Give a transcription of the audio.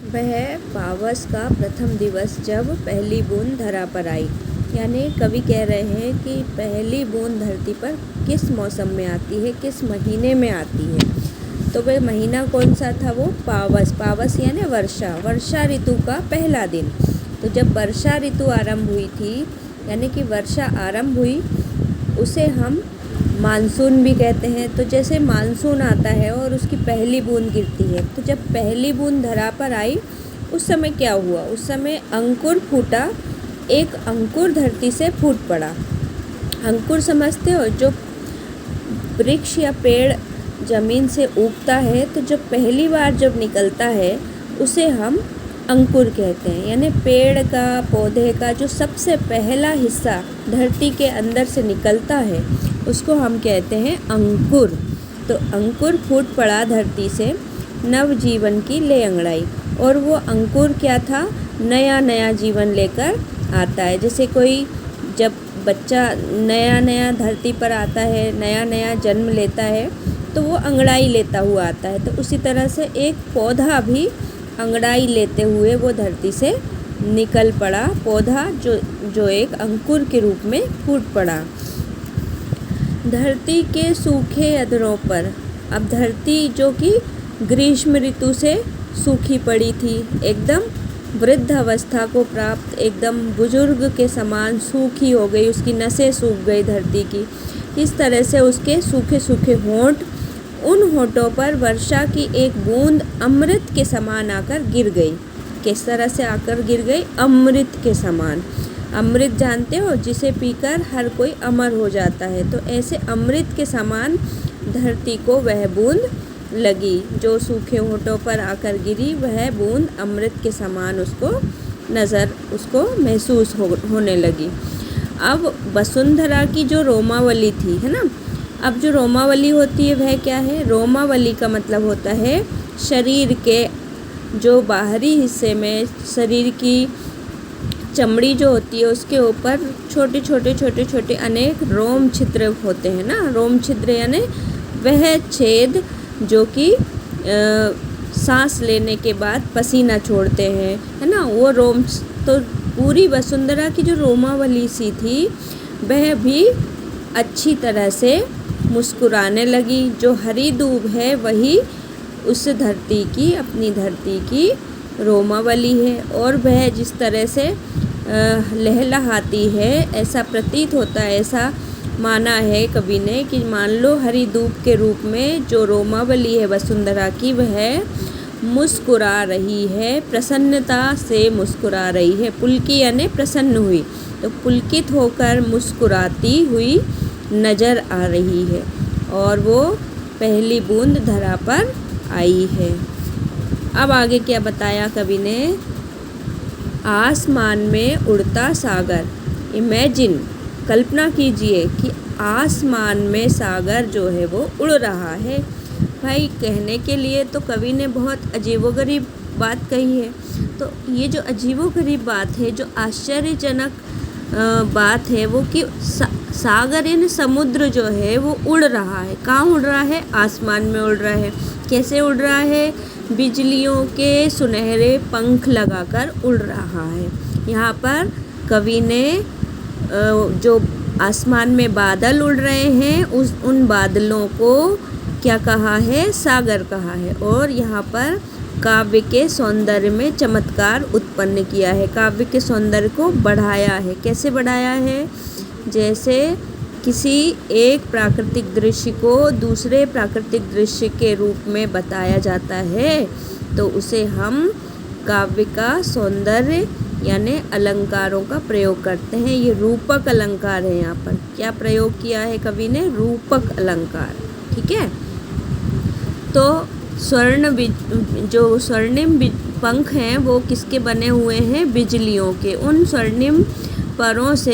वह पावस का प्रथम दिवस जब पहली बूंद धरा पर आई। यानी कवि कह रहे हैं कि पहली बूंद धरती पर किस मौसम में आती है, किस महीने में आती है। तो वह महीना कौन सा था? वो पावस। पावस यानी वर्षा, वर्षा ऋतु का पहला दिन। तो जब वर्षा ऋतु आरंभ हुई थी, यानी कि वर्षा आरंभ हुई, उसे हम मानसून भी कहते हैं। तो जैसे मानसून आता है और उसकी पहली बूंद गिरती है, तो जब पहली बूंद धरा पर आई, उस समय क्या हुआ? उस समय अंकुर फूटा, एक अंकुर धरती से फूट पड़ा। अंकुर समझते हो? जो वृक्ष या पेड़ जमीन से उगता है, तो जब पहली बार जब निकलता है, उसे हम अंकुर कहते हैं। यानी पेड़ का, पौधे का जो सबसे पहला हिस्सा धरती के अंदर से निकलता है, उसको हम कहते हैं अंकुर। तो अंकुर फूट पड़ा धरती से, नव जीवन की ले अंगड़ाई। और वो अंकुर क्या था? नया नया जीवन लेकर आता है। जैसे कोई जब बच्चा नया नया धरती पर आता है, नया नया जन्म लेता है, तो वो अंगड़ाई लेता हुआ आता है। तो उसी तरह से एक पौधा भी अंगड़ाई लेते हुए वो धरती से निकल पड़ा, पौधा जो एक अंकुर के रूप में फूट पड़ा। धरती के सूखे अधरों पर, अब धरती जो कि ग्रीष्म ऋतु से सूखी पड़ी थी, एकदम वृद्ध अवस्था को प्राप्त, एकदम बुजुर्ग के समान सूखी हो गई, उसकी नसें सूख गई धरती की। इस तरह से उसके सूखे सूखे होंठ, उन होंठों पर वर्षा की एक बूंद अमृत के समान आकर गिर गई। किस तरह से आकर गिर गई? अमृत के समान। अमृत जानते हो? जिसे पीकर हर कोई अमर हो जाता है। तो ऐसे अमृत के समान धरती को वह बूंद लगी, जो सूखे होंठों पर आकर गिरी। वह बूंद अमृत के समान उसको महसूस होने लगी। अब वसुंधरा की जो रोमावली थी, है ना, अब जो रोमावली होती है वह क्या है? रोमावली का मतलब होता है शरीर के जो बाहरी हिस्से में, शरीर की चमड़ी जो होती है, उसके ऊपर छोटे छोटे अनेक रोम छिद्र होते हैं ना। रोम छिद्र यानी वह छेद जो कि सांस लेने के बाद पसीना छोड़ते हैं, है ना, वो रोम। तो पूरी वसुंधरा की जो रोमावली सी थी, वह भी अच्छी तरह से मुस्कुराने लगी। जो हरी दूब है, वही उस धरती की, अपनी धरती की रोमावली है। और वह जिस तरह से लहलहाती है, ऐसा प्रतीत होता है, ऐसा माना है कवि ने कि मान लो हरी दूब के रूप में जो रोमावली है वसुंधरा की, वह मुस्कुरा रही है, प्रसन्नता से मुस्कुरा रही है। पुलकी यानी प्रसन्न हुई, तो पुलकित होकर मुस्कुराती हुई नज़र आ रही है। और वो पहली बूंद धरा पर आई है। अब आगे क्या बताया कवि ने? आसमान में उड़ता सागर। इमेजिन, कल्पना कीजिए कि आसमान में सागर जो है वो उड़ रहा है। भाई, कहने के लिए तो कवि ने बहुत अजीबोगरीब बात कही है। तो ये जो अजीबोगरीब बात है, जो आश्चर्यजनक बात है, वो कि सागर यानी समुद्र जो है वो उड़ रहा है। कहाँ उड़ रहा है? आसमान में उड़ रहा है। कैसे उड़ रहा है? बिजलियों के सुनहरे पंख लगाकर उड़ रहा है। यहाँ पर कवि ने जो आसमान में बादल उड़ रहे हैं, उन बादलों को क्या कहा है? सागर कहा है। और यहाँ पर काव्य के सौंदर्य में चमत्कार उत्पन्न किया है, काव्य के सौंदर्य को बढ़ाया है। कैसे बढ़ाया है? जैसे किसी एक प्राकृतिक दृश्य को दूसरे प्राकृतिक दृश्य के रूप में बताया जाता है, तो उसे हम काव्य का सौंदर्य यानी अलंकारों का प्रयोग करते हैं। ये रूपक अलंकार है। यहाँ पर क्या प्रयोग किया है कवि ने? रूपक अलंकार। ठीक है। तो जो स्वर्णिम पंख हैं, वो किसके बने हुए हैं? बिजलियों के। उन स्वर्णिम परों से